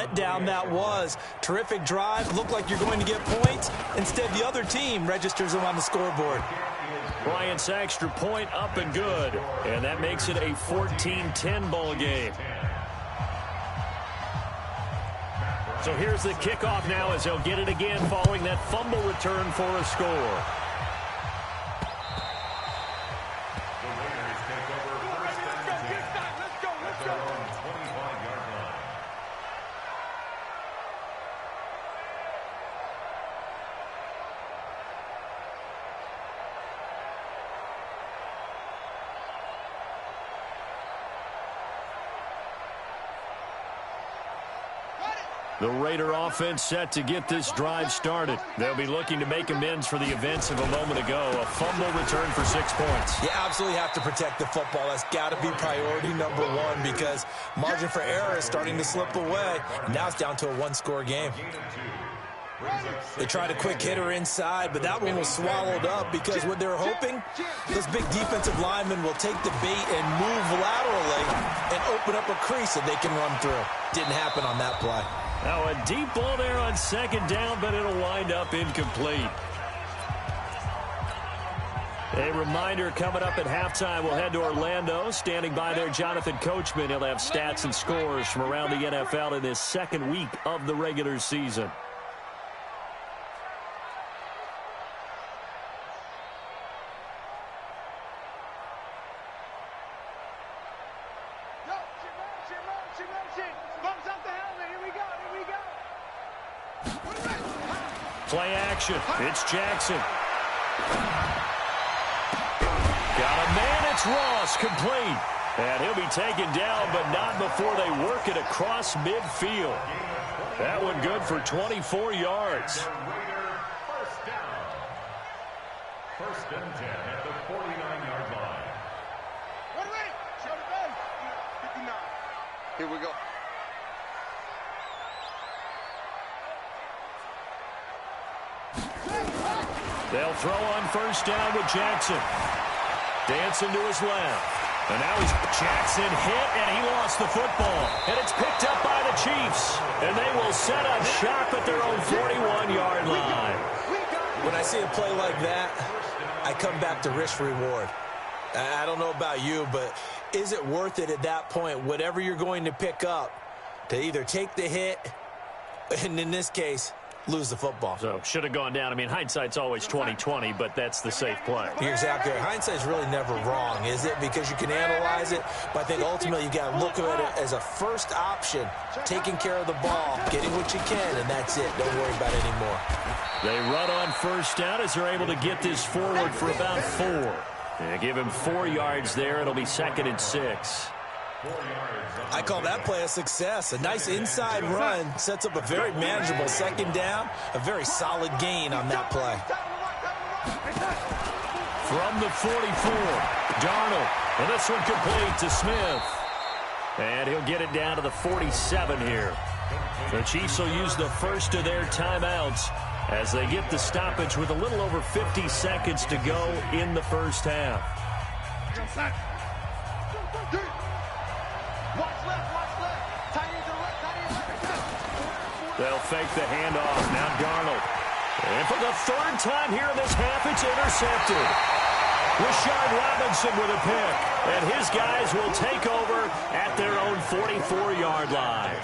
letdown that was. Terrific drive. Looked like you're going to get points. Instead, the other team registers them on the scoreboard. Bryant's extra point up and good. And that makes it a 14-10 ball game. So here's the kickoff now as they'll get it again following that fumble return for a score. The Raider offense set to get this drive started. They'll be looking to make amends for the events of a moment ago. A fumble return for 6 points. You absolutely have to protect the football. That's got to be priority number one because margin for error is starting to slip away. Now it's down to a one-score game. They tried a quick hitter inside, but that one was swallowed up because what they're hoping, this big defensive lineman will take the bait and move laterally and open up a crease that they can run through. Didn't happen on that play. Now a deep ball there on second down, but it'll wind up incomplete. A reminder coming up at halftime, we'll head to Orlando. Standing by there, Jonathan Coachman. He'll have stats and scores from around the NFL in this second week of the regular season. Play action. It's Jackson. Got a man. It's Ross. Complete. And he'll be taken down, but not before they work it across midfield. That one good for 24 yards. First down. First and 10 at the 49-yard line. Here we go. They'll throw on first down with Jackson. Dancing to his left. And now Jackson hit, and he lost the football. And it's picked up by the Chiefs. And they will set up shop at their own 41-yard line. When I see a play like that, I come back to risk-reward. I don't know about you, but is it worth it at that point, whatever you're going to pick up, to either take the hit, and in this case, lose the football? So should have gone down. I mean, hindsight's always 20/20, but that's the safe play. You're exactly right. Hindsight's really never wrong, is it? Because you can analyze it, but I think ultimately you got to look at it as a first option, taking care of the ball, getting what you can, and that's it. Don't worry about it anymore. They run on first down as they're able to get this forward for about 4. They give him 4 yards there. It'll be 2nd and 6. I call that play a success. A nice inside run sets up a very manageable second down, a very solid gain on that play. From the 44, Darnold, and this one complete to Smith. And he'll get it down to the 47 here. The Chiefs will use the first of their timeouts as they get the stoppage with a little over 50 seconds to go in the first half. They'll fake the handoff. Now Darnold. And for the 3rd time here in this half, it's intercepted. Rashard Robinson with a pick. And his guys will take over at their own 44-yard line.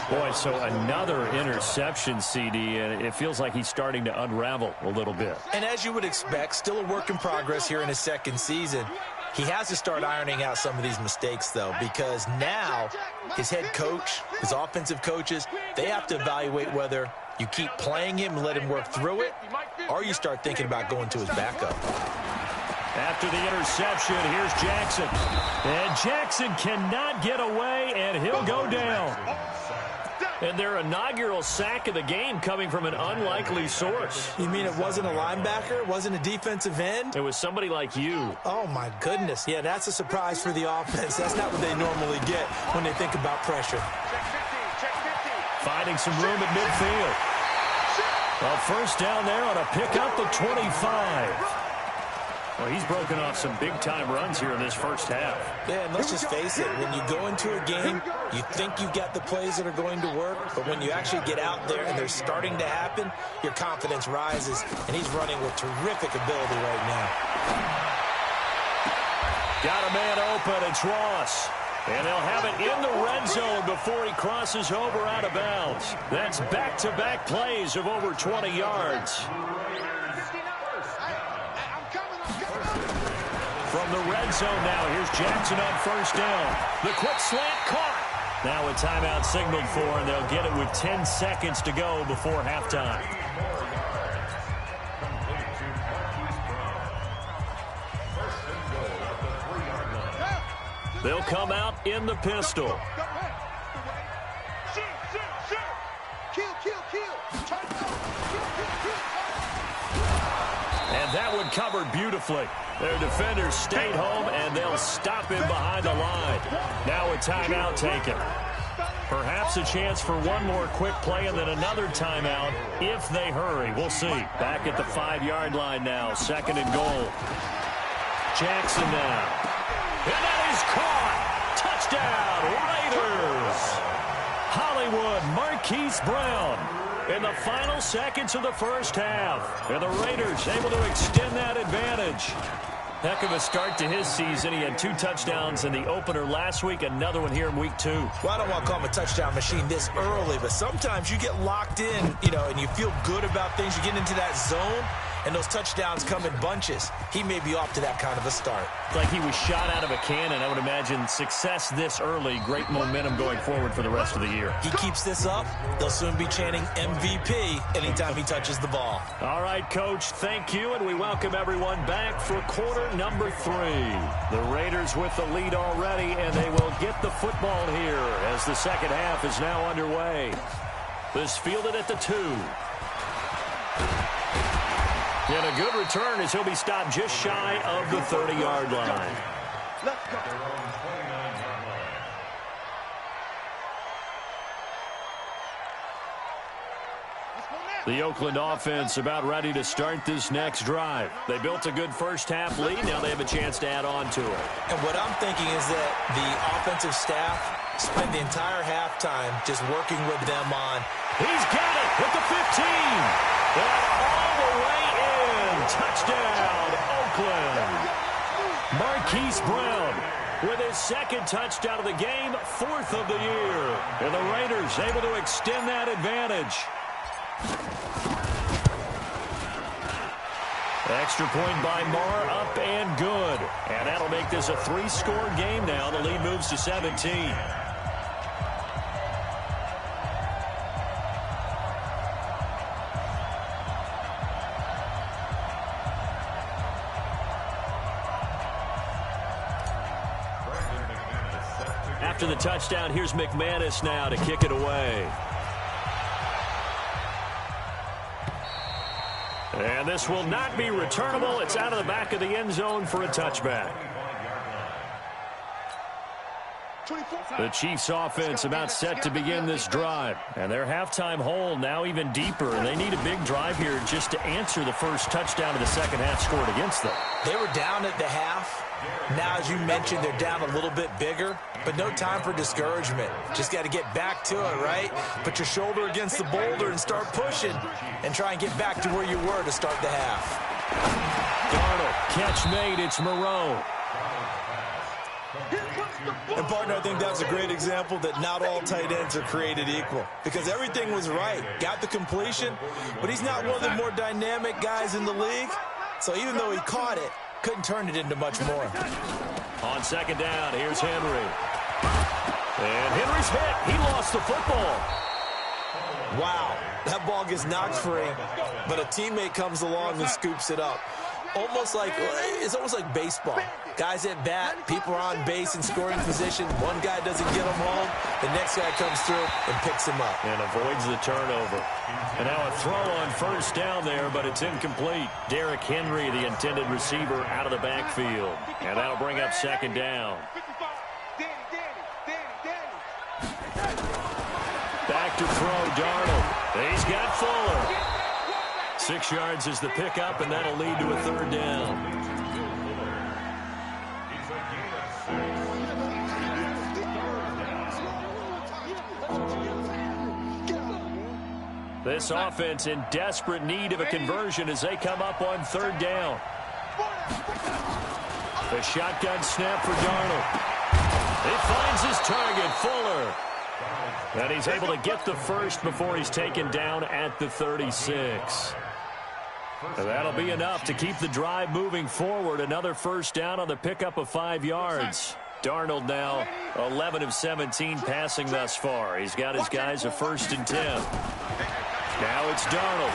Boy, so another interception, CD, and it feels like he's starting to unravel a little bit. And as you would expect, still a work in progress here in his second season. He has to start ironing out some of these mistakes, though, because now his head coach, his offensive coaches, they have to evaluate whether you keep playing him and let him work through it, or you start thinking about going to his backup. After the interception, here's Jackson. And Jackson cannot get away, and he'll go down. And their inaugural sack of the game coming from an unlikely source. You mean it wasn't a linebacker? It wasn't a defensive end? It was somebody like you. Oh, my goodness. Yeah, that's a surprise for the offense. That's not what they normally get when they think about pressure. Finding some room at midfield. Well, first down there on a pickup of 25. Well, he's broken off some big-time runs here in this first half. Yeah, and let's just face it. When you go into a game, you think you got the plays that are going to work, but when you actually get out there and they're starting to happen, your confidence rises, and he's running with terrific ability right now. Got a man open. It's Ross. And they'll have it in the red zone before he crosses over out of bounds. That's back-to-back plays of over 20 yards. From the red zone now, here's Jackson on first down. The quick slant caught. Now a timeout signaled for, and they'll get it with 10 seconds to go before halftime. They'll come out in the pistol. And that one covered beautifully. Their defenders stayed home, and they'll stop him behind the line. Now a timeout taken. Perhaps a chance for one more quick play and then another timeout if they hurry. We'll see. Back at the 5-yard line now. 2nd and goal. Jackson now. And that is caught. Touchdown, Raiders. Hollywood Marquise Brown in the final seconds of the first half. And the Raiders able to extend that advantage. Heck of a start to his season. He had 2 touchdowns in the opener last week, another one here in week 2. Well, I don't want to call him a touchdown machine this early, but sometimes you get locked in, and you feel good about things. You get into that zone, and those touchdowns come in bunches. He may be off to that kind of a start. It's like he was shot out of a cannon. I would imagine success this early, great momentum going forward for the rest of the year. He keeps this up, they'll soon be chanting MVP anytime he touches the ball. All right, Coach, thank you, and we welcome everyone back for quarter number 3. The Raiders with the lead already, and they will get the football here as the second half is now underway. This fielded at the 2. And a good return as he'll be stopped just shy of the 30-yard line. Let's go. The Oakland offense about ready to start this next drive. They built a good first half lead. Now they have a chance to add on to it. And what I'm thinking is that the offensive staff spent the entire halftime just working with them on. He's got it with the 15. And all the way in. Touchdown, Oakland. Marquise Brown with his 2nd touchdown of the game, 4th of the year. And the Raiders able to extend that advantage. Extra point by Marr, up and good. And that'll make this a 3-score game now. The lead moves to 17. After the touchdown, here's McManus now to kick it away. And this will not be returnable. It's out of the back of the end zone for a touchback. The Chiefs offense about set to begin this drive. And their halftime hole now even deeper. And they need a big drive here just to answer the first touchdown of the second half scored against them. They were down at the half. Now, as you mentioned, they're down a little bit bigger, but no time for discouragement. Just got to get back to it, right? Put your shoulder against the boulder and start pushing and try and get back to where you were to start the half. Darnold, catch made. It's Moreau. And, partner, I think that's a great example that not all tight ends are created equal because everything was right. Got the completion, but he's not one of the more dynamic guys in the league. So even though he caught it, couldn't turn it into much more. On second down, here's Henry. And Henry's hit. He lost the football. Wow, that ball gets knocked free, but a teammate comes along and scoops it up. It's almost like baseball. Guys at bat, people are on base in scoring position. One guy doesn't get him home. The next guy comes through and picks him up. And avoids the turnover. And now a throw on first down there, but it's incomplete. Derrick Henry, the intended receiver, out of the backfield. And that'll bring up second down. Back to throw, Darnold. He's got Fuller. 6 yards is the pickup, and that'll lead to a third down. This offense in desperate need of a conversion as they come up on third down. The shotgun snap for Darnold. He finds his target, Fuller. And he's able to get the first before he's taken down at the 36. And that'll be enough to keep the drive moving forward. Another first down on the pickup of 5 yards. Darnold now 11 of 17 passing thus far. He's got his guys a 1st and 10. Now it's Darnold.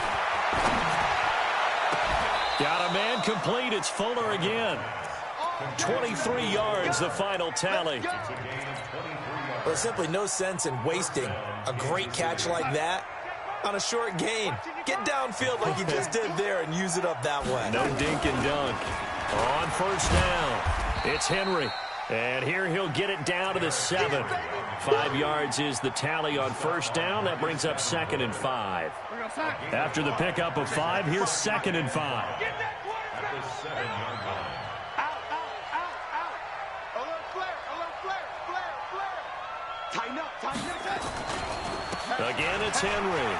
Got a man complete. It's Fuller again. 23 yards, the final tally. Well, there's simply no sense in wasting a great catch like that on a short gain. Get downfield like you just did there and use it up that way. No dink and dunk. On first down, it's Henry. And here he'll get it down to the 7. 5 yards is the tally on first down. That brings up 2nd and 5. After the pickup of 5, here's 2nd and 5. At the 7-yard line. Again, it's Henry.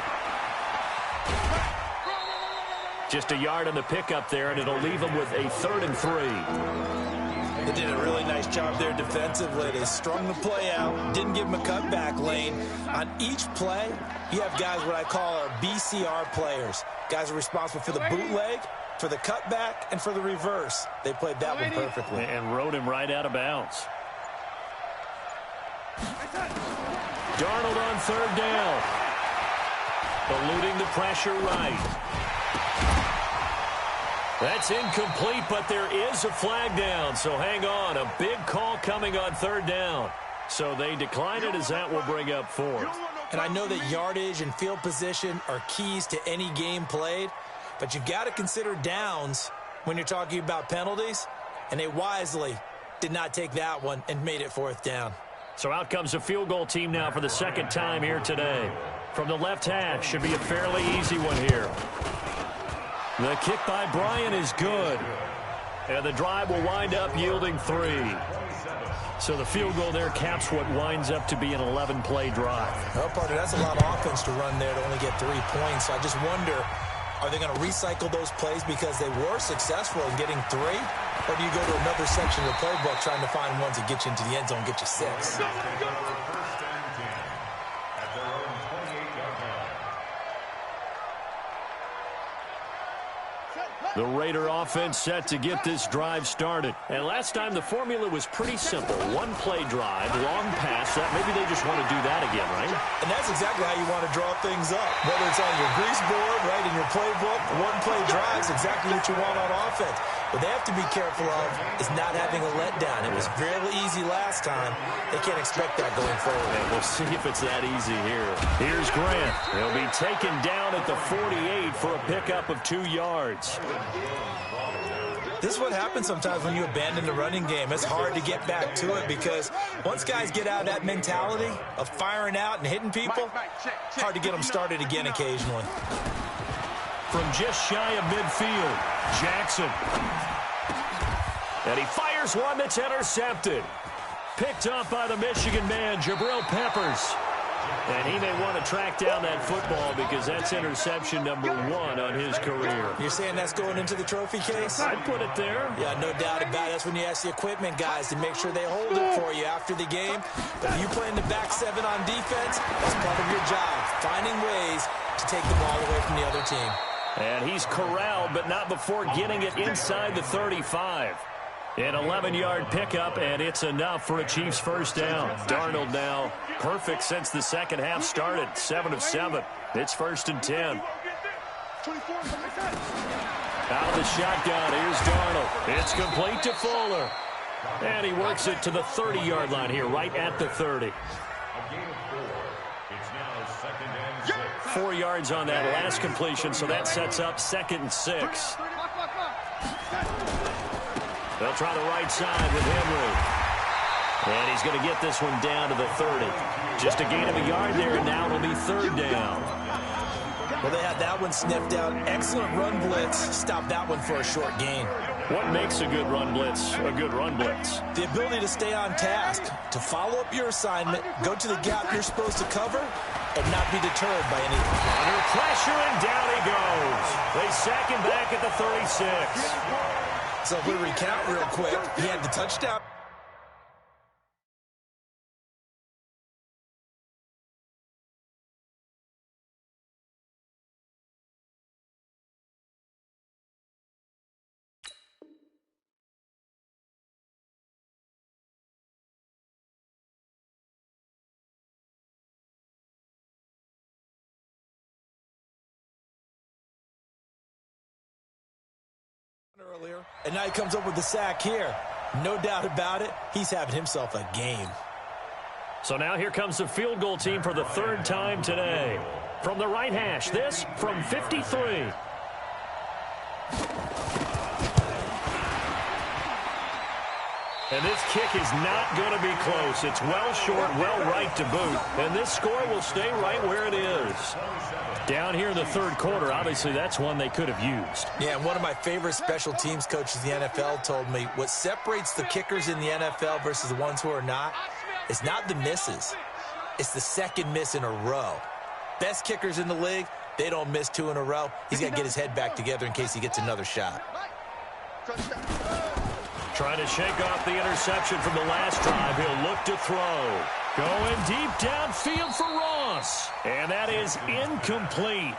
Just a yard on the pickup there, and it'll leave him with a 3rd and 3. They did a really nice job there defensively. They strung the play out, didn't give him a cutback lane. On each play, you have guys what I call our BCR players. Guys are responsible for the bootleg, for the cutback, and for the reverse. They played that one perfectly. And rode him right out of bounds. Darnold on 3rd down. Eluding the pressure right. That's incomplete, but there is a flag down, so hang on. A big call coming on 3rd down. So they decline it as that will bring up 4th. And I know that yardage and field position are keys to any game played, but you've got to consider downs when you're talking about penalties, and they wisely did not take that one and made it 4th down. So out comes a field goal team now for the 2nd time here today. From the left hash, should be a fairly easy one here. The kick by Bryant is good. And the drive will wind up yielding 3. So the field goal there caps what winds up to be an 11-play drive. Well, partner, that's a lot of offense to run there to only get 3 points. So I just wonder, are they going to recycle those plays because they were successful in getting 3? Or do you go to another section of the playbook trying to find ones that get you into the end zone, get you 6? The Raider offense set to get this drive started. And last time the formula was pretty simple. 1-play drive, long pass. Maybe they just want to do that again, right? And that's exactly how you want to draw things up. Whether it's on your grease board, right, in your playbook, 1-play drive is exactly what you want on offense. What they have to be careful of is not having a letdown. It was fairly easy last time. They can't expect that going forward. And we'll see if it's that easy here. Here's Grant. He'll be taken down at the 48 for a pickup of 2 yards. This is what happens sometimes when you abandon the running game. It's hard to get back to it because once guys get out of that mentality of firing out and hitting people, hard to get them started again occasionally. From just shy of midfield, Jackson. And he fires one that's intercepted. Picked up by the Michigan man, Jabril Peppers. And he may want to track down that football because that's interception number 1 on his career. You're saying that's going into the trophy case? I'd put it there. Yeah, no doubt about it. That's when you ask the equipment guys to make sure they hold it for you after the game. But if you play in the back 7 on defense, that's part of your job, finding ways to take the ball away from the other team. And he's corralled, but not before getting it inside the 35. An 11-yard pickup, and it's enough for a Chiefs first down. Darnold now perfect since the second half started. 7 of 7. It's 1st and 10. Out of the shotgun, here's Darnold. It's complete to Fuller. And he works it to the 30-yard line here, right at the 30. 4 yards on that last completion, so that sets up 2nd and 6. They'll try the right side with Henry. And he's going to get this one down to the 30. Just a gain of a yard there, and now it'll be 3rd down. Well, they had that one sniffed out. Excellent run blitz. Stop that one for a short gain. What makes a good run blitz a good run blitz? The ability to stay on task, to follow up your assignment, go to the gap you're supposed to cover, and not be deterred by any... Under pressure, and down he goes. They sack him back at the 36. So if we recount real quick, he had the touchdown. Earlier, and now he comes up with the sack here. No doubt about it, he's having himself a game. So now here comes the field goal team for the third time today. From the right hash, this from 53. And this kick is not going to be close. It's well short, well right to boot. And this score will stay right where it is. Down here in the third quarter, obviously that's one they could have used. Yeah, and one of my favorite special teams coaches in the NFL told me what separates the kickers in the NFL versus the ones who are not, it's not the misses. It's the second miss in a row. Best kickers in the league, they don't miss 2 in a row. He's got to get his head back together in case he gets another shot. Trying to shake off the interception from the last drive. He'll look to throw. Going deep downfield for Ross. And that is incomplete.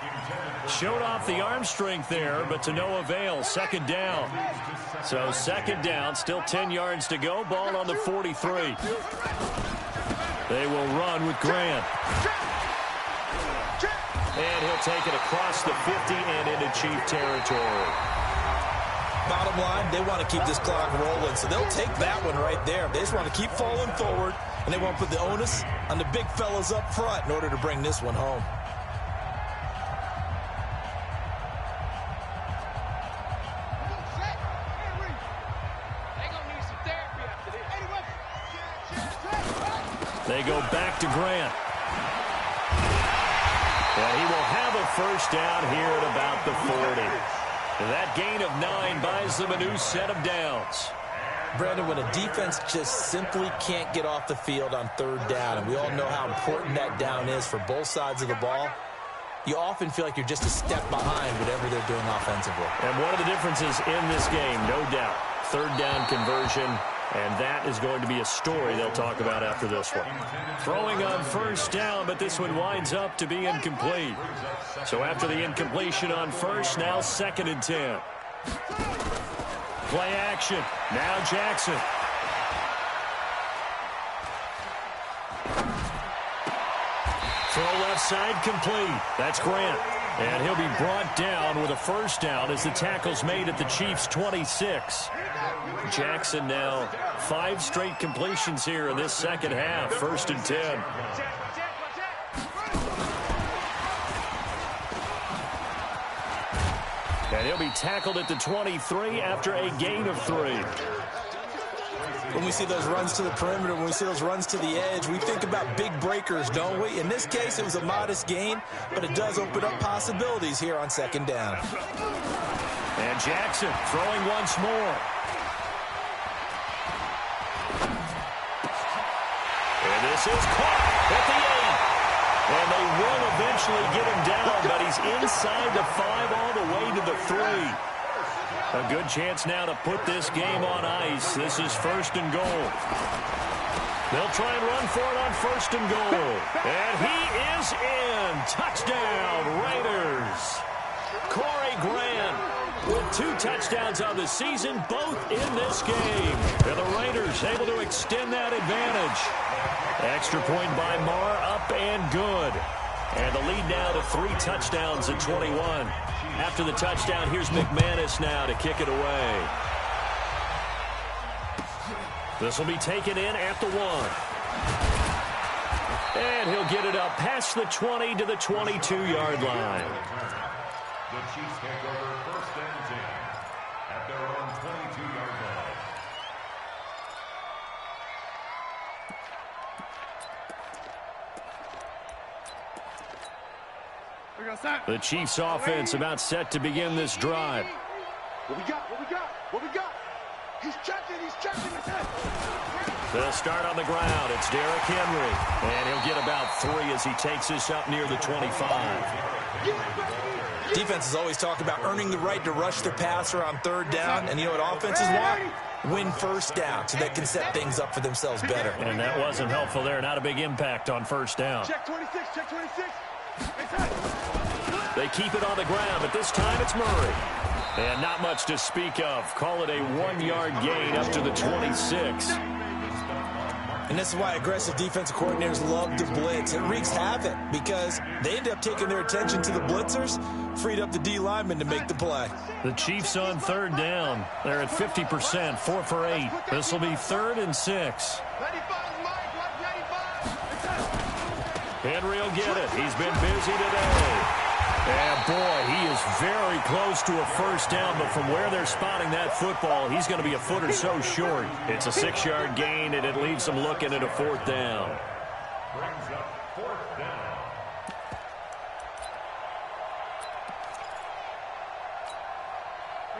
Showed off the arm strength there, but to no avail. Second down. So second down, still 10 yards to go. Ball on the 43. They will run with Grant. And he'll take it across the 50 and into Chief territory. Bottom line, they want to keep this clock rolling, so they'll take that one right there. They just want to keep falling forward, and they want to put the onus on the big fellas up front in order to bring this one home. They go back to Grant. And he will have a first down here at about the 40. That gain of 9 buys them a new set of downs. Brandon, when a defense just simply can't get off the field on third down, and we all know how important that down is for both sides of the ball, you often feel like you're just a step behind whatever they're doing offensively. And one of the differences in this game, no doubt, third down conversion, and that is going to be a story they'll talk about after this one. Throwing on first down, but this one winds up to be incomplete. So after the incompletion on first, now 2nd and 10. Play action. Now Jackson. Throw left side complete. That's Grant. And he'll be brought down with a first down as the tackle's made at the Chiefs' 26. Jackson now 5 straight completions here in this second half. 1st and 10. And he'll be tackled at the 23 after a gain of 3. When we see those runs to the perimeter, when we see those runs to the edge, we think about big breakers, don't we? In this case, it was a modest gain, but it does open up possibilities here on 2nd down. And Jackson throwing once more. And this is caught at the 8. And they will eventually get him down, but he's inside the 5 all the way to the 3. A good chance now to put this game on ice. This is 1st and goal. They'll try and run for it on 1st and goal. And he is in. Touchdown, Raiders. Corey Grant with 2 touchdowns on the season, both in this game. And the Raiders able to extend that advantage. Extra point by Marr, up and good. And the lead now to 3 touchdowns at 21. After the touchdown, here's McManus now to kick it away. This will be taken in at the 1. And he'll get it up past the 20 to the 22-yard line. The Chiefs take over 1st and 10 at their own 22-yard line. The Chiefs offense about set to begin this drive. What we got? What we got? What we got? He's checking. He's checking. They'll start on the ground. It's Derrick Henry. And he'll get about 3 as he takes this up near the 25. Defense is always talking about earning the right to rush the passer on third down. And you know what offenses want? Win first down so they can set things up for themselves better. And that wasn't helpful there. Not a big impact on first down. Check 26, check 26. They keep it on the ground, but this time it's Murray. And not much to speak of. Call it a 1-yard gain up to the 26. And this is why aggressive defensive coordinators love to blitz. It wreaks havoc because they end up taking their attention to the blitzers, freed up the D lineman to make the play. The Chiefs on third down. They're at 50%, 4 for 8. This will be 3rd and 6. Henry will get it. He's been busy today. And, boy, he is very close to a first down, but from where they're spotting that football, he's going to be a foot or so short. It's a 6-yard gain, and it leaves them looking at a 4th down. Brings up 4th down.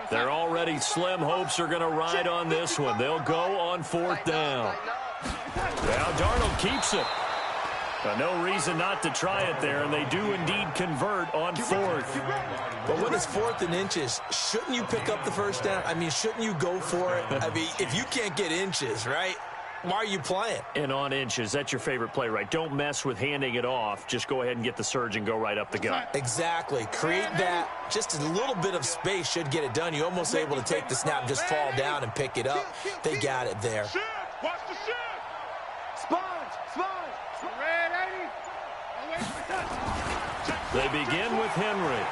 They're already slim hopes are going to ride on this one. They'll go on 4th down. Now Darnold keeps it. No reason not to try it there, and they do indeed convert on 4th. But when it's 4th and inches, shouldn't you pick up the first down? I mean, shouldn't you go for it? I mean, if you can't get inches, right, why are you playing? And on inches, that's your favorite play, right? Don't mess with handing it off. Just go ahead and get the surge and go right up the gut. Exactly. Create that. Just a little bit of space should get it done. You're almost able to take the snap and just fall down and pick it up. They got it there. Watch the shit. Sponge, sponge. Red 80. Away from the touch. They begin with Henry.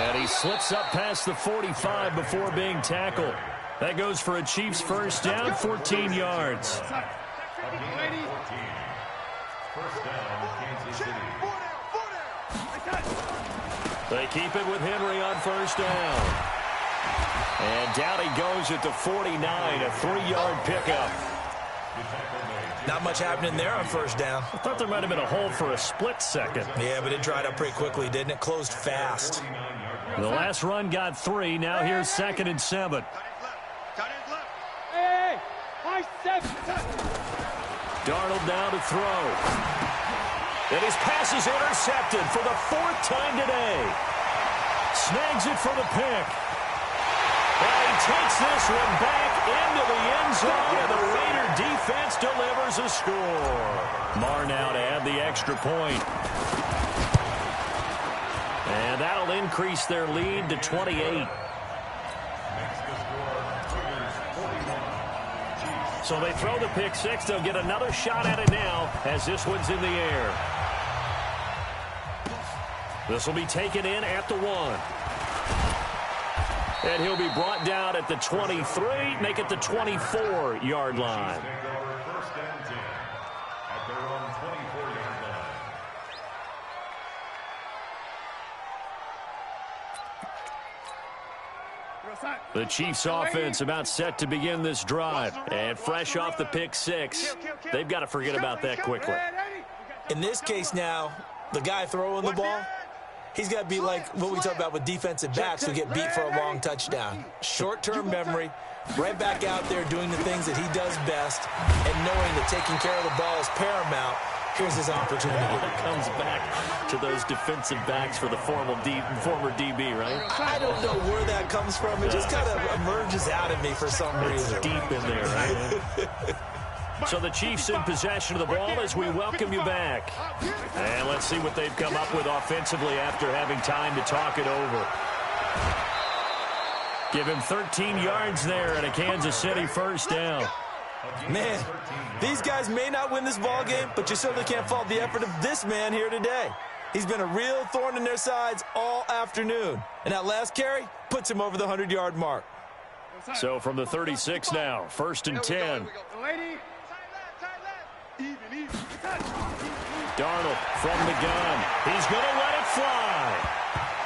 And he slips up past the 45 before being tackled. That goes for a Chiefs first down, 14 yards. First down, Kansas City. They keep it with Henry on first down. And down he goes at the 49, a 3-yard pickup. Not much happening there on first down. I thought there might have been a hole for a split second. Yeah, but it dried up pretty quickly, didn't it? Closed fast. The last run got 3. Now here's 2nd and 7. Hey, high 7. Darnold now to throw. And his pass is intercepted for the 4th time today. Snags it for the pick. And he takes this one back into the end zone, and the Raider defense delivers a score. Marr now to add the extra point. And that'll increase their lead to 28. So they throw the pick 6. They'll get another shot at it now as this one's in the air. This will be taken in at the 1. And he'll be brought down at the 23, make it the 24-yard line. First and 10 at their own 24-yard line. The Chiefs offense about set to begin this drive. And fresh off the pick 6, they've got to forget about that quickly. In this case now, the guy throwing the ball, he's got to be like what we talk about with defensive backs who get beat for a long touchdown. Short-term memory, right back out there doing the things that he does best, and knowing that taking care of the ball is paramount. Here's his opportunity. It comes back to those defensive backs for the former DB, right? I don't know where that comes from. It just kind of emerges out of me for some reason. It's deep in there, right? So the Chiefs in possession of the ball as we welcome you back. And let's see what they've come up with offensively after having time to talk it over. Give him 13 yards there and a Kansas City first down. Man, these guys may not win this ball game, but you certainly can't fault the effort of this man here today. He's been a real thorn in their sides all afternoon. And that last carry puts him over the 100-yard mark. So from the 36 now, 1st and 10. Darnold from the gun. He's going to let it fly.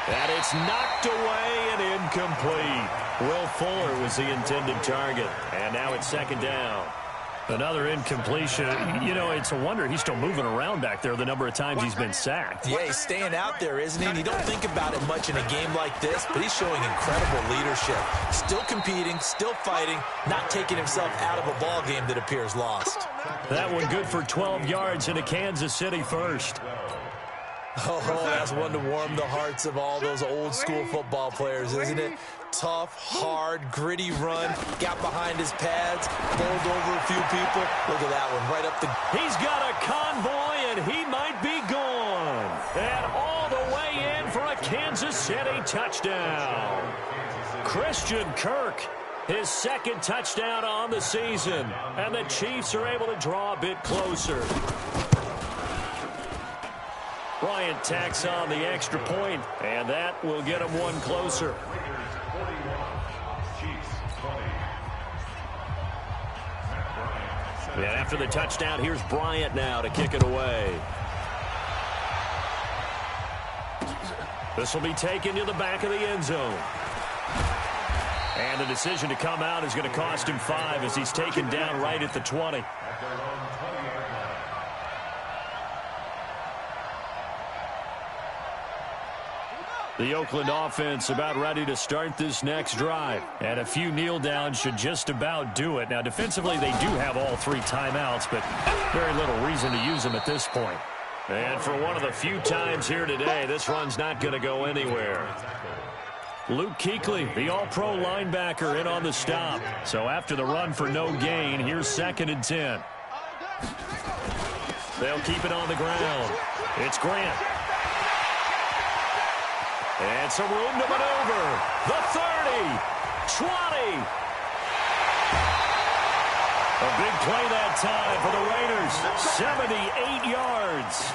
And it's knocked away and incomplete. Will Fuller was the intended target. And now it's 2nd down. Another incompletion. You know, it's a wonder he's still moving around back there the number of times he's been sacked. Yeah, he's staying out there, isn't he? And you don't think about it much in a game like this, but he's showing incredible leadership. Still competing, still fighting, not taking himself out of a ball game that appears lost. That one good for 12 yards into Kansas City first. Oh, that's one to warm the hearts of all those old school football players, isn't it? Tough, hard, gritty run, got behind his pads, bowled over a few people. Look at that one, right up the... He's got a convoy, and he might be gone. And all the way in for a Kansas City touchdown. Christian Kirk, his second touchdown on the season. And the Chiefs are able to draw a bit closer. Bryant tacks on the extra point, and that will get him one closer. And after the touchdown, here's Bryant now to kick it away. This will be taken to the back of the end zone. And the decision to come out is going to cost him 5 as he's taken down right at the 20. The Oakland offense about ready to start this next drive. And a few kneel downs should just about do it. Now, defensively, they do have all 3 timeouts, but very little reason to use them at this point. And for one of the few times here today, this run's not going to go anywhere. Luke Kuechly, the all-pro linebacker, in on the stop. So after the run for no gain, here's 2nd and 10. They'll keep it on the ground. It's Grant. And some room to maneuver. The 30, 20. A big play that time for the Raiders. 78 yards.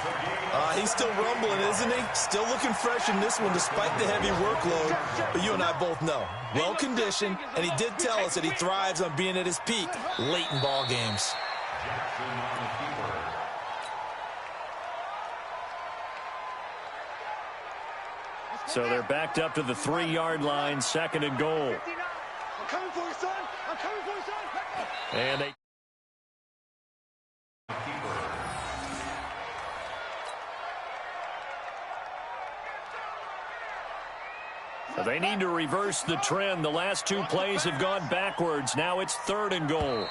He's still rumbling, isn't he? Still looking fresh in this one despite the heavy workload. But you and I both know, well-conditioned, and he did tell us that he thrives on being at his peak late in ball games. So they're backed up to the 3-yard line, 2nd and goal. I'm coming for you, son. I'm coming for you, son. And they need to reverse the trend. The last 2 plays have gone backwards. Now it's 3rd and goal.